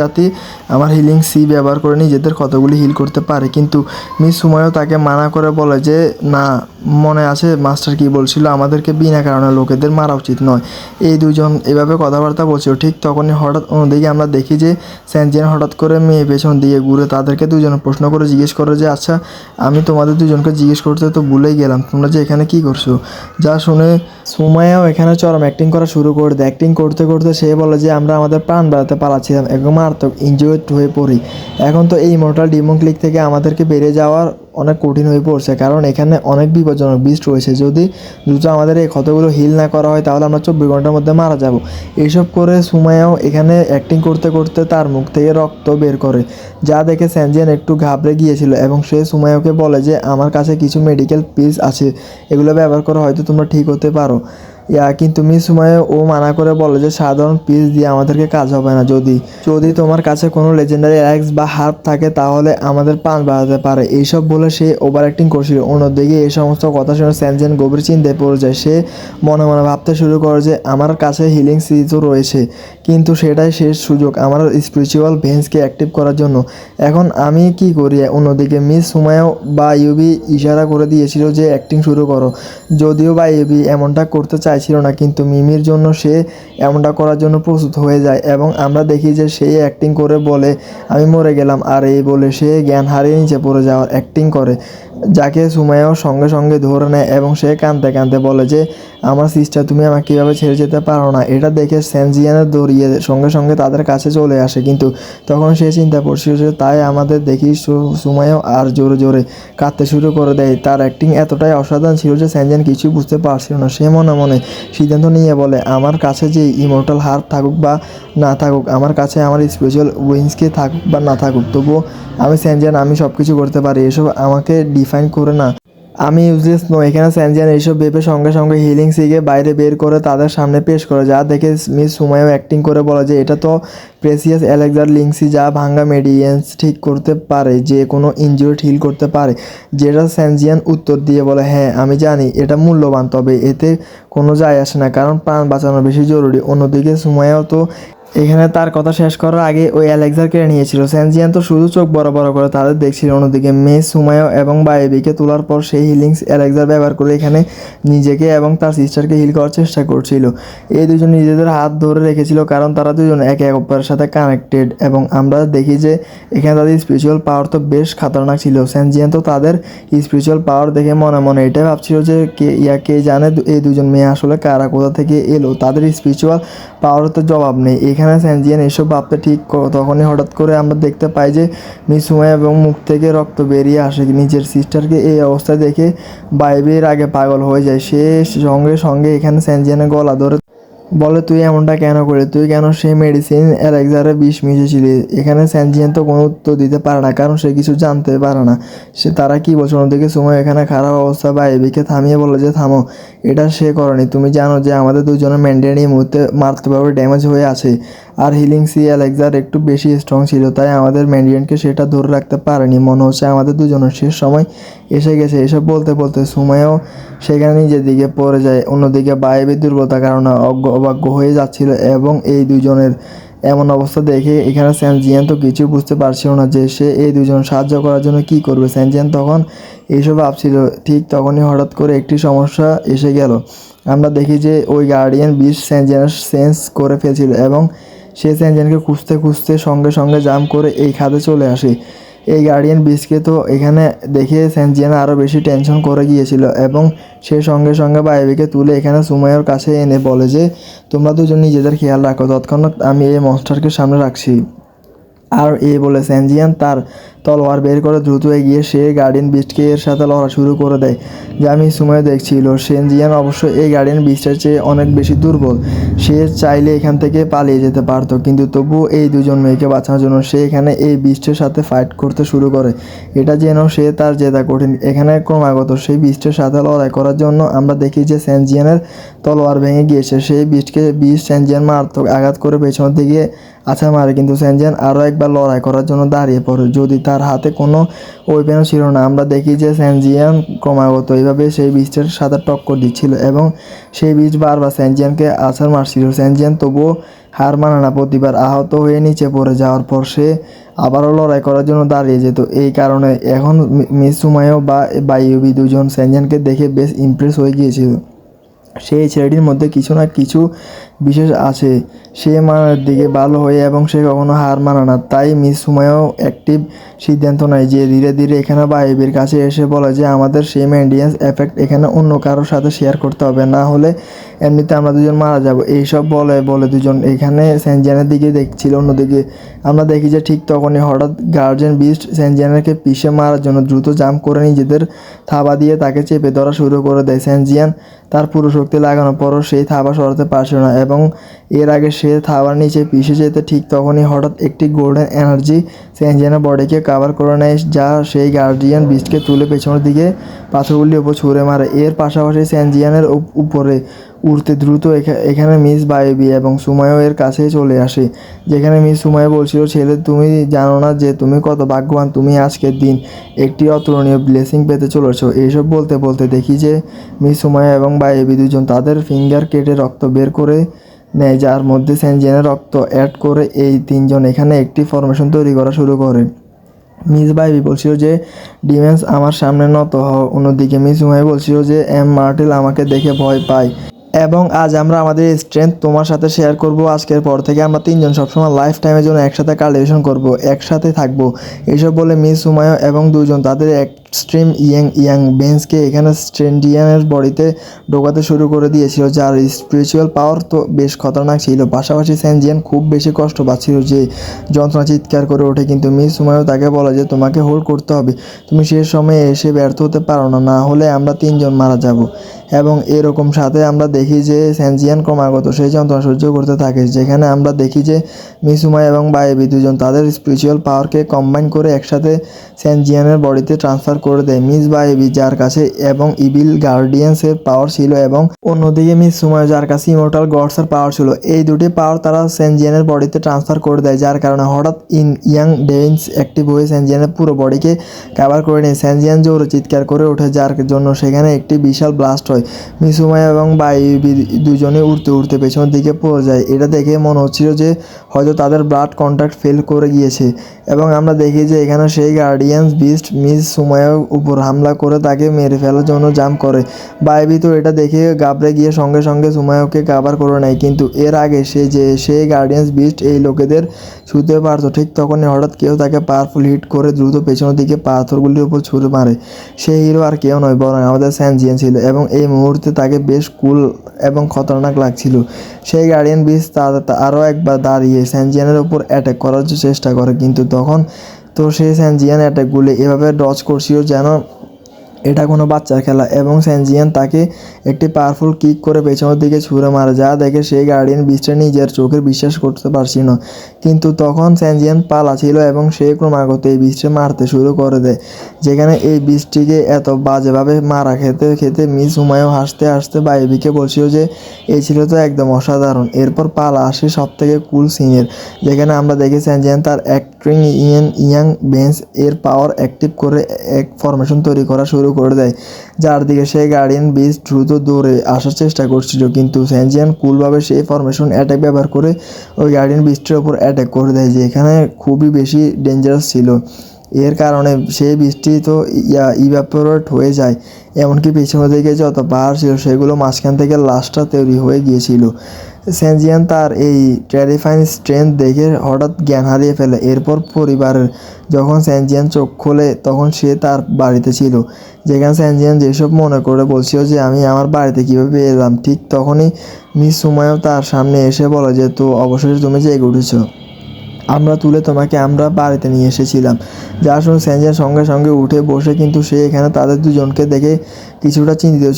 যাতে আমার healing C ব্যবহার করে নিজেদের ক্ষতগুলি হিল করতে পারে। কিন্তু মিস সুমাইও তাকে মানা করে বলে যে না, মনে আছে মাস্টার কি বলছিল, আমাদেরকে বিনা কারণে লোকেদের মারা উচিত নয়। এই দুজন এভাবে কথাবার্তা বলছিল। ঠিক তখনই হঠাৎ অন্যদিকে আমরা দেখি যে স্যানজিয়ান হঠাৎ করে মেয়ে পেছন দিকে ঘুরে তাদেরকে দুজনে প্রশ্ন করে জিজ্ঞেস করে যে আচ্ছা, আমি তোমাদের দুজনকে জিজ্ঞেস করতে তো ভুলেই গেলাম, তোমরা যে এখানে কি করছো। যা শুনে সুমাইয়াও এখানে চরম অ্যাক্টিং করা শুরু করে দেয়। অ্যাক্টিং করতে করতে সে বলে যে আমরা আমাদের প্রাণ বাড়াতে পালাচ্ছিলাম, একদম মারাত্মক ইনজুর্ড হয়ে পড়ি। এখন তো এই ইমর্টাল ডিমন ক্লিক থেকে আমাদেরকে বেরিয়ে যাওয়ার অনেক কঠিন হয়ে পড়ছে, কারণ এখানে অনেক বিপজ্জনক বিস্ট রয়েছে। যদি দ্রুত আমাদের এই ক্ষতগুলো হিল না করা হয় তাহলে আমরা 24 ঘন্টার মধ্যে মারা যাব। এইসব করে সুমাইয়াও এখানে অ্যাক্টিং করতে করতে তার মুখ থেকে রক্ত বের করে, যা দেখে স্যানজিয়ান একটু ঘাবড়ে গিয়েছিল এবং সে সুমাইয়াকে বলে যে আমার কাছে কিছু মেডিকেল পিলস আছে, এগুলো ব্যবহার করে হয়তো তোমরা ঠিক হতে পারো। কিন্তু মিস সুমাইয়া ও মানা করে বলে যে সাধারণ পিলস দিয়ে আমাদেরকে কাজ হবে না। যদি যদি তোমার কাছে কোনো লেজেন্ডারি অ্যাক্স বা হার্ব থাকে তাহলে আমাদের প্রাণ বাড়াতে পারে। এইসব বলে সে ওভার অ্যাক্টিং করছিল। অন্যদিকে এই সমস্ত কথা শুনে স্যানজিয়ান গভীর চিন্তায় পড়ে যায়। সে মনে মনে ভাবতে শুরু করে যে আমার কাছে হিলিং সিরিজও রয়েছে, কিন্তু সেটাই শেষ সুযোগ আমার স্পিরিচুয়াল ভেন্সকে অ্যাক্টিভ করার জন্য। এখন আমি কি করি? অন্যদিকে মিস সুমাইয়া বা ইউবি ইশারা করে দিয়েছিল যে অ্যাক্টিং শুরু করো, যদিও বা ইউবি এমনটা করতে চাইছিল না, কিন্তু মিমির জন্য সে এমনটা করার জন্য প্রস্তুত হয়ে যায় এবং আমরা দেখি যে সে অ্যাক্টিং করে বলে আমি মরে গেলাম, আর এই বলে সে জ্ঞান হারিয়ে নিচে পড়ে যাওয়ার অ্যাক্টিং করে, যাকে সুমাইয়াও সঙ্গে সঙ্গে ধরে নেয় এবং সে কাঁদতে কাঁদতে বলে যে আমার সিস্টার, তুমি আমাকে কীভাবে ছেড়ে যেতে পারো না। এটা দেখে স্যানজিয়ানের দৌড়িয়ে সঙ্গে সঙ্গে তাদের কাছে চলে আসে, কিন্তু তখন সে চিন্তা করছিল যে তাই আমাদের দেখি সুমাইয়াও আর জোরে জোরে কাঁদতে শুরু করে দেয়। তার অ্যাক্টিং এতটাই অসাধারণ ছিল যে স্যানজিয়ান কিছুই বুঝতে পারছিল না। সে মনে মনে সিদ্ধান্ত নিয়ে বলে আমার কাছে যে ইমর্টাল হার্ব থাকুক বা না থাকুক, আমার কাছে আমার স্পেশাল উইংসকে থাকুক বা না থাকুক, তবুও আমি স্যানজিয়ান, আমি সব কিছু করতে পারি, এসব আমাকে ডিফাইন করে না, আমি ইউজলেস নই। এখানে স্যানজিয়ান এইসব ভেবে সঙ্গে সঙ্গে হিলিং সিকে বাইরে বের করে তাদের সামনে পেশ করে, যা দেখে মিস সুমাইয়াও অ্যাক্টিং করে বলে যে এটা তো প্রেসিয়াস এলেক্সার লিংসি, যা ভাঙ্গা মেডিয়েন্স ঠিক করতে পারে, যে কোনো ইনজুরি হিল করতে পারে। যেটা স্যানজিয়ান উত্তর দিয়ে বলে হ্যাঁ আমি জানি এটা মূল্যবান, তবে এতে কোনো যায় আসে না, কারণ প্রাণ বাঁচানো বেশি জরুরি। অন্যদিকে সুমাইয়াও তো এখানে তার কথা শেষ করার আগে ওই অ্যালেক্সার কেড়ে নিয়েছিল। স্যানজিয়ান তো শুধু চোখ বড় বড় করে তাদের দেখছিল। অন্যদিকে মিস সুমাইয়া এবং বায়েবিকে তোলার পর সেই হিলিংস অ্যালেক্সার ব্যবহার করে এখানে নিজেকে এবং তার সিস্টারকে হিল করার চেষ্টা করছিল। এই দুজন নিজেদের হাত ধরে রেখেছিল কারণ তারা দুজন একে অপরের সাথে কানেক্টেড, এবং আমরা দেখি যে এখানে তাদের স্পিরিচুয়াল পাওয়ার তো বেশ খাতরনাক ছিল। স্যানজিয়ান তো তাদের স্পিরিচুয়াল পাওয়ার দেখে মনে মনে এটাই ভাবছিল যে কে জানে এই দুজন মেয়ে আসলে কারা, কোথা থেকে এলো, তাদের স্পিরিচুয়াল পাওয়ার তো জবাব নেই। এখানে স্যানজিয়ান এসব ভাবতে ঠিক তখনই হঠাৎ করে আমরা দেখতে পাই যে মিস সুমাইয়া এবং মুখ থেকে রক্ত বেরিয়ে আসে। নিজের সিস্টারকে এই অবস্থায় দেখে বাইবের আগে পাগল হয়ে যায়। সে সঙ্গে সঙ্গে এখানে স্যানজিয়ানের গলা ধরে বলে তুই এমনটা কেন করলি, তুই কেন সেই মেডিসিন অ্যালেক্সারে বিষ মিশিয়েছিলি। এখানে স্যানজিয়ান তো কোনো উত্তর দিতে পারে না, কারণ সে কিছু জানতে পারে না সে তারা কী বলছে। অন্যদিকে সুমাইয়া এখানে খারাপ অবস্থা বাইবিকে থামিয়ে বলে যে থামো, এটা সে করেনি, তুমি জানো যে আমাদের দুজনের মেন্টেন এই মুহূর্তে মারাত্মকভাবে ড্যামেজ হয়ে আছে, আর হিলিং সি অ্যালেক্সার একটু বেশি স্ট্রং ছিল, তাই আমাদের ম্যান্ডিয়ানকে সেটা ধরে রাখতে পারেনি। মনে হচ্ছে আমাদের দুজনের শেষ সময় এসে গেছে। এসব বলতে বলতে সুমাইয়াও সেখানে নিজের দিকে পড়ে যায়। অন্যদিকে বাইবের দুর্বলতার কারণে অভাগ্য হয়ে যাচ্ছিল, এবং এই দুজনের এমন অবস্থা দেখে এখানে স্যানজিয়ান তো কিছু বুঝতে পারছিল না যে সে এই দুজন সাহায্য করার জন্য কী করবে। স্যানজিয়ান তখন এইসব ভাবছিল। ঠিক তখনই হঠাৎ করে একটি সমস্যা এসে গেল। আমরা দেখি যে ওই গার্ডিয়ান বিস্ট স্যানজিয়ানের সেন্স করে ফেলছিল, এবং সে স্যানজিয়ানকে খুঁজতে খুঁজতে সঙ্গে সঙ্গে জাম্প করে এই খাদে চলে আসে। এই গার্ডিয়ান বিচকে তো এখানে দেখে স্যানজিয়ান আরও বেশি টেনশন করে গিয়েছিল, এবং সে সঙ্গে সঙ্গে বাইবিকে তুলে এখানে সুমাইয়ার কাছে এনে বলে যে তোমরা দুজন নিজেদের খেয়াল রাখো, তৎক্ষণাৎ আমি এই মনস্টারকে সামনে রাখছি। আর এই বলে স্যানজিয়ান তার তলোয়ার বের করে দ্রুত এগিয়ে সে গার্ডিয়ান বিস্টকে এর সাথে লড়া শুরু করে দেয়, যা আমি সুমাইয়া দেখছিল। স্যানজিয়ান অবশ্য এই গার্ডিয়ান বিস্টের চেয়ে অনেক বেশি দুর্বল। সে চাইলে এখান থেকে পালিয়ে যেতে পারতো, কিন্তু তবুও এই দুজন মেয়েকে বাঁচানোর জন্য সে এখানে এই বিস্টের সাথে ফাইট করতে শুরু করে। এটা যেন সে তার জেতা কঠিন। এখানে ক্রমাগত সেই বিস্টের সাথে লড়াই করার জন্য আমরা দেখি যে স্যানজিয়ানের তলোয়ার ভেঙে গিয়েছে। সেই বিস্ট স্যানজিয়ান মারাত্মক আঘাত করে পেছনের দিকে মারে, কিন্তু স্যানজিয়ান আরও একবার লড়াই করার জন্য দাঁড়িয়ে পড়ে, যদি তার হাতে কোনো ওয়েপেনও ছিল না। আমরা দেখি যে স্যানজিয়ান ক্রমাগত এইভাবে সেই বিস্টের সাথে টক্কর দিচ্ছিল, এবং সেই বিস্ট বারবার স্যানজিয়ানকে মারছিল। স্যানজিয়ান তবুও হার মানে না। প্রতিবার আহত হয়ে নিচে পড়ে যাওয়ার পর সে আবারও লড়াই করার জন্য দাঁড়িয়ে যেত। এই কারণে এখন মিস সুমাইও বা বাইয়ুবি দুজন সেনজিয়ানকে দেখে বেশ ইমপ্রেস হয়ে গিয়েছিল। সেই ছেলেটির মধ্যে কিছু না কিছু বিশেষ আছে। সে মানের দিকে ভালো হয়ে এবং সে কখনো হার মানে না। তাই মিস সুমাইও অ্যাক্টিভ সিদ্ধান্ত নেয় যে ধীরে ধীরে এখানে বাইবির কাছে এসে বলে যে আমাদের সেই মেইনটেন্যান্স এফেক্ট এখানে অন্য কারোর সাথে শেয়ার করতে হবে, না হলে এমনিতে আমরা দুজন মারা যাব। এইসব বলে বলে দুজন এখানে সেনজিয়ানের দিকে দেখছিল। অন্যদিকে আমরা দেখি যে ঠিক তখনই হঠাৎ গার্জিয়ান বিস্ট সেনজিয়ানকে পিষে মারার জন্য দ্রুত জাম্প করে নিজেদের থাবা দিয়ে তাকে চেপে ধরা শুরু করে দেয়। সেনজিয়ান তার পুরো শক্তি লাগানোর পরও সেই থাবা সরাতে পারছিল না এবং এর আগে সে থাবার নিচে পিষে যেতে ঠিক তখনই হঠাৎ একটি গোল্ডেন এনার্জি সেনজিয়ানের বডিকে কাভার করে নেয়, যা সেই গার্ডিয়ান বিস্টকে তুলে পেছনের দিকে পাথরগুলির উপর ছুঁড়ে মারে। এর পাশাপাশি সেনজিয়ানের উপরে উড়তে দ্রুত এখানে মিস বায়োবি এবং সুমাইও এর কাছে চলে আসে, যেখানে মিস সুমাইও বলছিল, ছেলে তুমি জানো না যে তুমি কত ভাগ্যবান, তুমি আজকের দিন একটি অতুলনীয় ব্লেসিং পেতে চলেছো। এইসব বলতে বলতে দেখি যে মিস সুমাইও এবং বায়োবি দুজন তাদের ফিঙ্গার কেটে রক্ত বের করে নেয়, যার মধ্যে সেনজিয়ানের রক্ত অ্যাড করে এই তিনজন এখানে একটি ফরমেশন তৈরি করা শুরু করে। মিস বায়োবি বলছিল যে ডিমেন্স আমার সামনে নত হও। অন্যদিকে মিস সুমাইও বলছিল যে মার্টেল আমাকে দেখে ভয় পায় এবং আজ আমরা আমাদের স্ট্রেংথ তোমার সাথে শেয়ার করব। আজকের পর থেকে আমরা তিনজন সবসময় লাইফ টাইমের জন্য একসাথে কাল্টিভেশন করব, একসাথে থাকবো। এইসব বলে মিস সুমাইও এবং দুজন তাদের এক্সট্রিম ইয়াং বেঞ্চকে এখানে স্ট্রেন্ডিয়ানের বডিতে ঢোকাতে শুরু করে দিয়েছিল, যার স্পিরিচুয়াল পাওয়ার তো বেশ খতরনাক ছিল। পাশাপাশি সেনজিয়ান খুব বেশি কষ্ট পাচ্ছিল, যে যন্ত্রণা চিৎকার করে ওঠে, কিন্তু মিস সুমাইও তাকে বলে যে তোমাকে হোল্ড করতে হবে, তুমি শেষ সময়ে এসে ব্যর্থ হতে পারো না, না হলে আমরা তিনজন মারা যাব। এবং এরকম সাথে আমরা দেখি যে সেনজিয়ান ক্রমাগত সেই যন্ত্রণা সহ্য করতে থাকে, যেখানে আমরা দেখি যে মিসুমা এবং বায়োবি দুজন তাদের স্পিরিচুয়াল পাওয়ারকে কম্বাইন করে একসাথে সেনজিয়ানের বডিতে ট্রান্সফার করে দেয়। মিস বায়োবি যার কাছে এবং ইভিল গার্ডিয়ান্সের পাওয়ার ছিল এবং অন্যদিকে মিস সুমায় যার কাছে ইমর্টাল গডসের পাওয়ার ছিল, এই দুটি পাওয়ার তারা সেনজিয়ানের বডিতে ট্রান্সফার করে দেয়, যার কারণে হঠাৎ ইয়াং ডেইনস অ্যাক্টিভ হয়ে সেনজিয়ানের পুরো বডিকে কভার করে নেয়। সেনজিয়ান জোরে চিৎকার করে ওঠে, যার জন্য সেখানে একটি বিশাল ব্লাস্ট হয়। মিসুমাই এবং বায়োবি দুজনে উড়তে উড়তে পেছনের দিকে পড়ে যায়। এটা দেখে মনে হচ্ছিল যে হয়তো তাদের ব্লাড কন্ট্যাক্ট ফেল করে গিয়েছে এবং আমরা দেখি যে এখানে সেই গার্ডিয়ানস বিস্ট মিস সুমাইয়ের উপর হামলা করে তাকে মেরে ফেলার জন্য জাম্প করে। বায়োবি তো এটা দেখে ঘাবড়ে গিয়ে সঙ্গে সঙ্গে সুমাইওকে কাভার করে নেয়, কিন্তু এর আগে সেই গার্ডিয়ানস বিস্ট এই লোকেদের ছুঁতে পারতো। ঠিক তখনই হঠাৎ কেউ তাকে পাওয়ারফুল হিট করে দ্রুত পেছনের দিকে পাথরগুলির উপর ছুঁড়ে মারে। সেই হিরো আর কেউ নয় বরং আমাদের সেনজিয়ান ছিল এবং এই মুহূর্তে তাকে বেশ কুল এবং খতরনাক লাগছিল। সেই গার্ডিয়ান বিস্ট আরও একবার দাঁড়িয়ে সেনজিয়ানের উপর অ্যাটাক করার চেষ্টা করে, কিন্তু তখন তো সেই সেনজিয়ান অ্যাটাকগুলি এভাবে ডজ করছিল যেন এটা কোনো বাচ্চার খেলা এবং সেনজিয়ান তাকে একটি পাওয়ারফুল কিক করে পেছনের দিকে ছুঁড়ে মারে, যা দেখে সেই গার্ডিয়ান বিস্টে নিজের চোখের বিশ্বাস করতে পারছিল না। কিন্তু তখন সেনজিয়ান পালা ছিল এবং সে ক্রমাগত এই বিস্টে মারতে শুরু করে দেয়, যেখানে এই বিস্টটিকে এত বাজেভাবে মারা খেতে খেতে মিস হুমায়ুন হাসতে হাসতে বায়োবিকে বলছিল যে এই ছিল তো একদম অসাধারণ। এরপর পালা আসে সব থেকে কুল সিনের, যেখানে আমরা দেখি সেনজিয়ান তার অ্যাক্টিং ইয়াং বেঞ্চ এর পাওয়ার অ্যাক্টিভ করে এক ফরমেশন তৈরি করা শুরু করে দেয়, যার দিকে সেই গার্ডিয়ান বিস্ট দ্রুত দৌড়ে আসার চেষ্টা করছিল, কিন্তু সেনজিয়ান কুলভাবে সেই ফরমেশন অ্যাটাক ব্যবহার করে ওই গার্ডিয়ান বিস্টের ওপর অ্যাটাক করে দেয়, যে এখানে খুবই বেশি ডেঞ্জারাস ছিল। এর কারণে সেই বৃষ্টি তো ইভাপোরেট হয়ে যায়, এমনকি পিছনের দিকে যত পাহাড় ছিল সেগুলো মাঝখান থেকে লাশটা তৈরি হয়ে গিয়েছিল। সেনজিয়ান তার এই টেরিফাইং স্ট্রেংথ দেখে হঠাৎ জ্ঞান হারিয়ে ফেলে। এরপর পরিবারের যখন সেনজিয়ান চোখ খোলে তখন সে তার বাড়িতে ছিল, যেখানে সেনজিয়ান যেসব মনে করে বলছিল যে আমি আমার বাড়িতে কীভাবে পেয়ে এলাম, ঠিক তখনই মিস সুমায়ও তার সামনে এসে বলে যে তো অবশেষে তুমি জেগে উঠেছ, আমরা তুলে তোমাকে আমরা বাড়িতে নিয়ে এসেছিলাম। যার শুনে সেনজিয়ান সঙ্গে সঙ্গে উঠে বসে, কিন্তু সে এখানে তাদের দুজনকে দেখে কিছুটা চিন্তিত